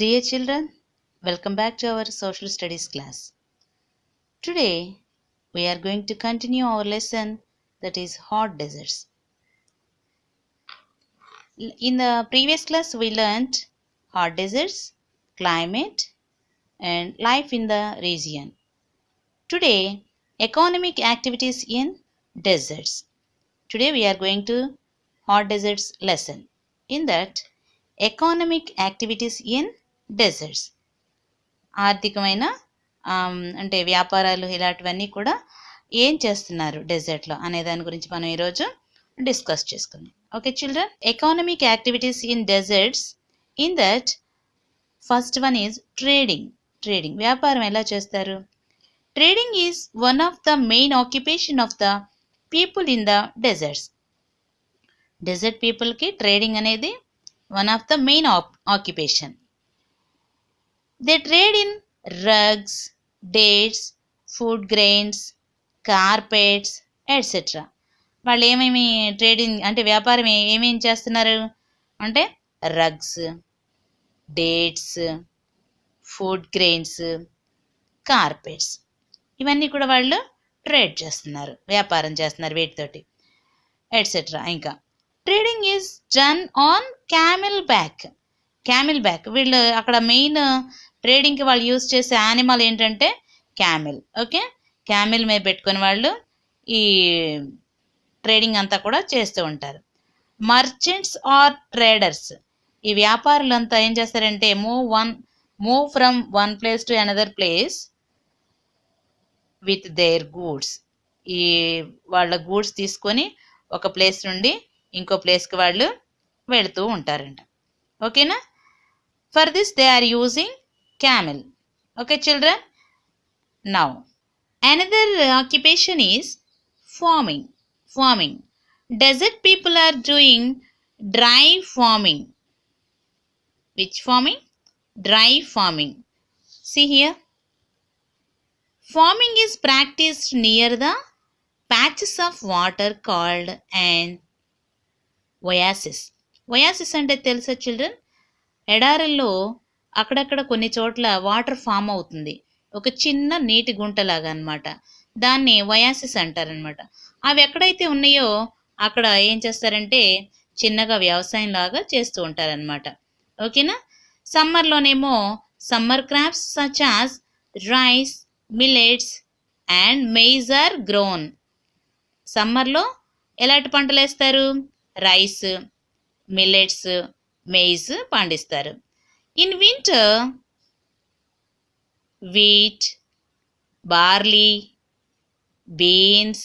Dear children, welcome back to our social studies class. Today we are going to continue our lesson that is hot deserts. In the previous class we learned hot deserts, climate and life in the region. Today economic activities in deserts. Today we are going to hot deserts lesson. In that economic activities in deserts. ఆర్థికమైన అంటే వ్యాపారాలు ఇలాంటివన్నీ కూడా ఏం చేస్తున్నారు డెజర్ట్లో అనే దాని గురించి మనం ఈరోజు డిస్కస్ చేసుకుందాం. Okay children, economic activities in deserts. In that first one is trading. వ్యాపారం ఎలా చేస్తారు? Trading is one of the main occupation of the people in the deserts. Desert పీపుల్కి ట్రేడింగ్ అనేది one of the main occupation. They trade in rugs, dates, food grains, carpets, etc. వాళ్ళు ఏమేమి trading అంటే వ్యాపారం ఏమేమి చేస్తున్నారు అంటే రగ్స్, డేట్స్, ఫుడ్ గ్రెయిన్స్, కార్పెట్స్ ఇవన్నీ కూడా వాళ్ళు ట్రేడ్ చేస్తున్నారు, వ్యాపారం చేస్తున్నారు వీటితోటి ఎట్సెట్రా. ఇంకా trading is done on camel back. వీళ్ళు అక్కడ మెయిన్ ట్రేడింగ్కి వాళ్ళు యూజ్ చేసే యానిమల్ ఏంటంటే క్యామెల్. ఓకే, క్యామెల్ మీద పెట్టుకుని వాళ్ళు ఈ ట్రేడింగ్ అంతా కూడా చేస్తూ ఉంటారు. మర్చెంట్స్ ఆర్ ట్రేడర్స్, ఈ వ్యాపారులంతా ఏం చేస్తారంటే move from one place to another place with their goods. ఈ వాళ్ళ గూడ్స్ తీసుకొని ఒక ప్లేస్ నుండి ఇంకో ప్లేస్కి వాళ్ళు వెళుతూ ఉంటారంట. ఓకేనా? For this they are using camel. Okay children, now another occupation is farming. Desert people are doing dry farming. Which farming? Dry farming. See here, farming is practiced near the patches of water called an oasis. అంటే తెలుసా children? ఎడారుల్లో అక్కడక్కడ కొన్ని చోట్ల water form అవుతుంది, ఒక చిన్న నీటి గుంటలాగా అనమాట. దాన్ని ఒయాసిస్ అంటారనమాట. అవి ఎక్కడైతే ఉన్నాయో అక్కడ ఏం చేస్తారంటే చిన్నగా వ్యవసాయం లాగా చేస్తూ ఉంటారనమాట. ఓకేనా? సమ్మర్లోనేమో summer crops such as rice, millets and maize are grown. సమ్మర్లో ఎలాంటి పంటలు వేస్తారు? రైస్, మిల్లెట్స్, మెయిజ్ పండిస్తారు. In winter wheat, barley, beans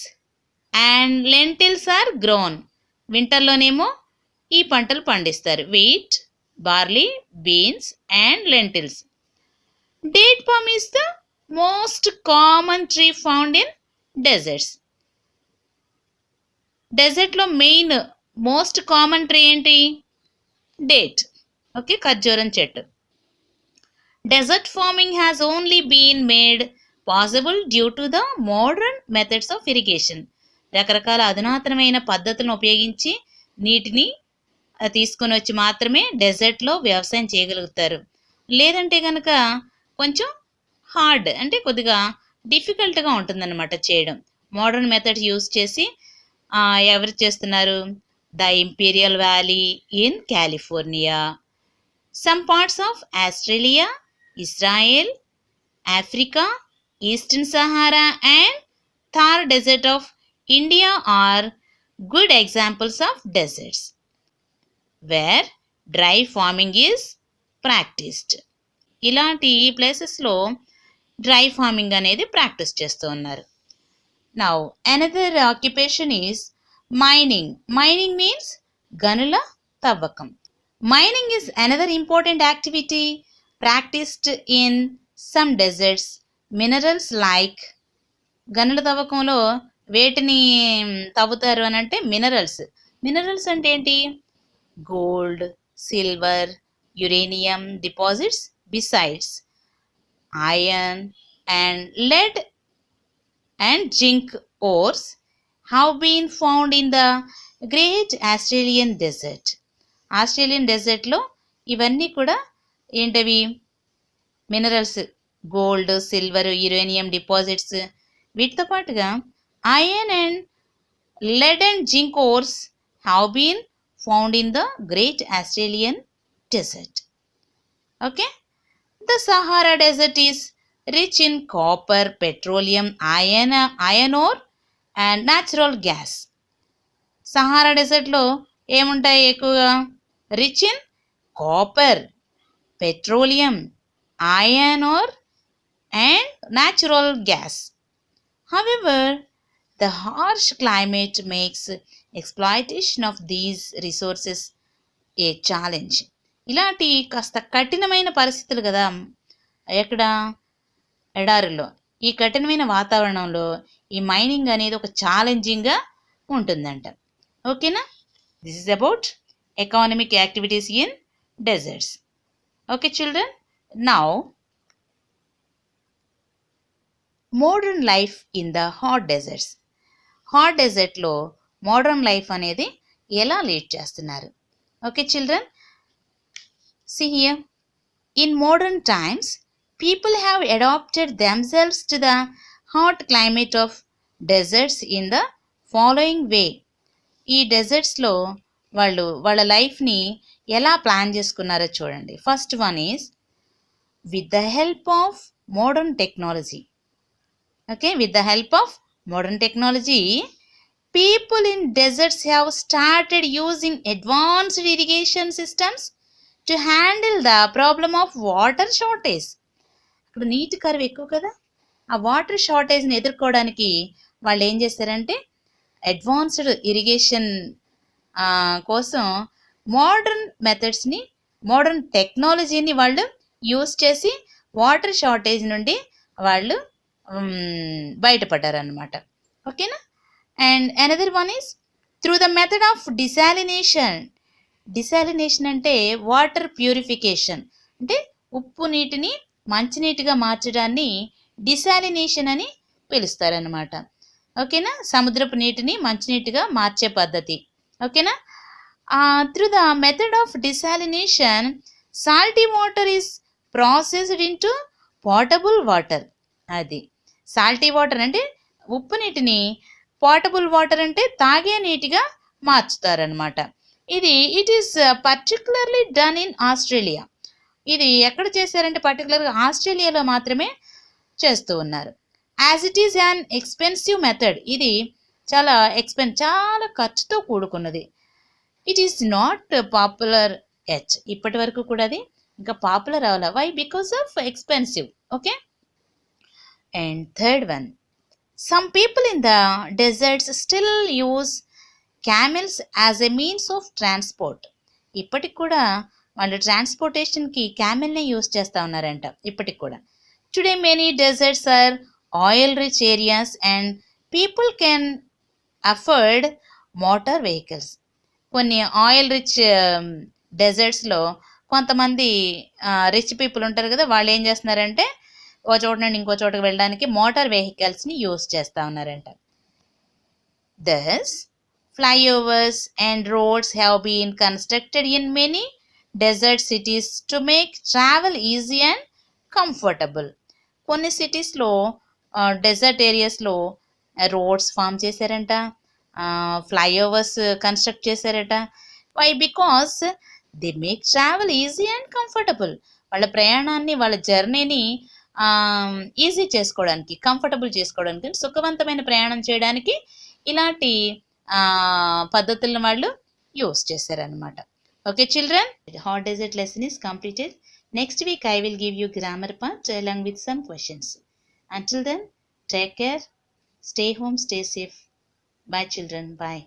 and lentils are grown. వింటర్లోనేమో ఈ పంటలు పండిస్తారు, wheat, barley, beans and lentils. Date palm is the most common tree found in deserts. డెజర్ట్లో మెయిన్ మోస్ట్ కామన్ ట్రీ ఏంటి? Date. Okay, ఖర్జూరం చెట్టు. Desert farming has only been made possible due to the modern methods of irrigation. రకరకాల అధునాతనమైన పద్ధతులను ఉపయోగించి నీటిని తీసుకొని వచ్చి మాత్రమే డెజర్ట్లో వ్యవసాయం చేయగలుగుతారు. లేదంటే కనుక కొంచెం హార్డ్ అంటే కొద్దిగా డిఫికల్ట్గా ఉంటుందన్నమాట చేయడం. మోడర్న్ మెథడ్ యూజ్ చేసి ఎవరు చేస్తున్నారు? The Imperial Valley in California, some parts of Australia, Israel, Africa, Eastern Sahara and Thar Desert of India are good examples of deserts where dry farming is practiced. ఇలాంటి ఈ ప్లేసెస్లో dry farming అనేది practice చేస్తూ ఉన్నారు. Now another occupation is mining means గనుల తవ్వకం. Mining is another important activity practised in some deserts. Minerals like, గనుల తవ్వకంలో వేటిని తవ్వుతారు అని అంటే మినరల్స్ అంటే ఏంటి? Gold, silver, uranium deposits besides iron and lead and zinc ores have been found in the Great Australian Desert. Australian డెజర్ట్లో ఇవన్నీ కూడా ఏంటవి? Minerals, gold, silver, uranium deposits. వీటితో పాటుగా iron and lead and zinc ores have been found in the Great Australian Desert. Okay, the Sahara Desert is rich in copper, petroleum, iron ore and natural gas. Sahara డెజర్ట్లో ఏముంటాయి ఎక్కువగా? Rich in copper, petroleum, iron ore and natural gas. However, the harsh climate makes exploitation of these resources a challenge. ఇలాంటి కాస్త కఠినమైన పరిస్థితులు కదా ఎక్కడ? ఎడారుల్లో. ఈ కఠినమైన వాతావరణంలో ఈ మైనింగ్ అనేది ఒక ఛాలెంజింగ్గా ఉంటుందంట. ఓకేనా? This is about economic activities in deserts. Okay children, now modern life in the hot deserts. Hot డెజర్ట్లో మోడర్న్ లైఫ్ అనేది ఎలా లీడ్ చేస్తున్నారు? Okay children, see here. In modern times people have adapted themselves to the hot climate of deserts in the following way. ఈ డెజర్ట్స్లో వాళ్ళు వాళ్ళ లైఫ్ని ఎలా ప్లాన్ చేసుకున్నారో చూడండి. First one is with the help of modern technology. Okay, with the help of modern technology, people in deserts have started using advanced irrigation systems to handle the problem of water shortage. ఇక్కడ నీటి కరువు ఎక్కువ కదా, ఆ water షార్టేజ్ని ఎదుర్కోవడానికి వాళ్ళు ఏం చేస్తారంటే అడ్వాన్స్డ్ ఇరిగేషన్ కోసం మోడర్న్ మెథడ్స్ని, మోడర్న్ టెక్నాలజీని వాళ్ళు యూస్ చేసి వాటర్ షార్టేజ్ నుండి వాళ్ళు బయటపడ్డారనమాట. ఓకేనా? And another one is through the method of desalination. Desalination అంటే వాటర్ ప్యూరిఫికేషన్, అంటే ఉప్పు నీటిని మంచినీటిగా మార్చడాన్ని డిసాలినేషన్ అని పిలుస్తారనమాట. ఓకేనా? సముద్రపు నీటిని మంచినీటిగా మార్చే పద్ధతి. ఓకేనా? Through the method of desalination salty water is processed into portable water. అది సాల్టీ వాటర్ అంటే ఉప్పు నీటిని, పోర్టబుల్ వాటర్ అంటే తాగే నీటిగా మార్చుతారనమాట. It is particularly done in Australia. ఇది ఎక్కడ చేశారంటే పర్టికులర్గా ఆస్ట్రేలియాలో మాత్రమే చేస్తూ ఉన్నారు. As it is an expensive method. ఇది చాలా చాలా ఖర్చుతో కూడుకున్నది. It is not popular yet. ఇప్పటి వరకు కూడా అది ఇంకా పాపులర్ అవ్వాలి. Why? Because of expensive. Okay. And third one, some people in the deserts still use camels as a means of transport. ఇప్పటికి కూడా వాళ్ళు ట్రాన్స్పోర్టేషన్కి క్యామెల్నే యూస్ చేస్తూ ఉన్నారంట ఇప్పటికి కూడా. Today many deserts are oil rich areas and people can afford motor vehicles. కొన్ని oil rich డెజర్ట్స్లో కొంతమంది రిచ్ పీపుల్ ఉంటారు కదా, వాళ్ళు ఏం చేస్తున్నారంటే ఓ చోట నుండి ఇంకో చోటకి వెళ్ళడానికి మోటార్ వెహికల్స్ని యూస్ చేస్తూ ఉన్నారంట. Thus flyovers and roads have been constructed in many desert cities to make travel easy and comfortable. కొన్ని సిటీస్లో డెజర్ట్ ఏరియాస్లో రోడ్స్ ఫామ్ చేశారంట, ఫ్లైఓవర్స్ కన్స్ట్రక్ట్ చేశారట. Why? Because they make travel easy and comfortable. వాళ్ళ ప్రయాణాన్ని, వాళ్ళ జర్నీని ఈజీ చేసుకోవడానికి, కంఫర్టబుల్ చేసుకోవడానికి, సుఖవంతమైన ప్రయాణం చేయడానికి ఇలాంటి పద్ధతులను వాళ్ళు యూస్ చేశారనమాట. Okay children, the hot desert lesson is completed. Next week I will give you grammar part along with some questions. Until then, take care, stay home, stay safe. Bye children, bye.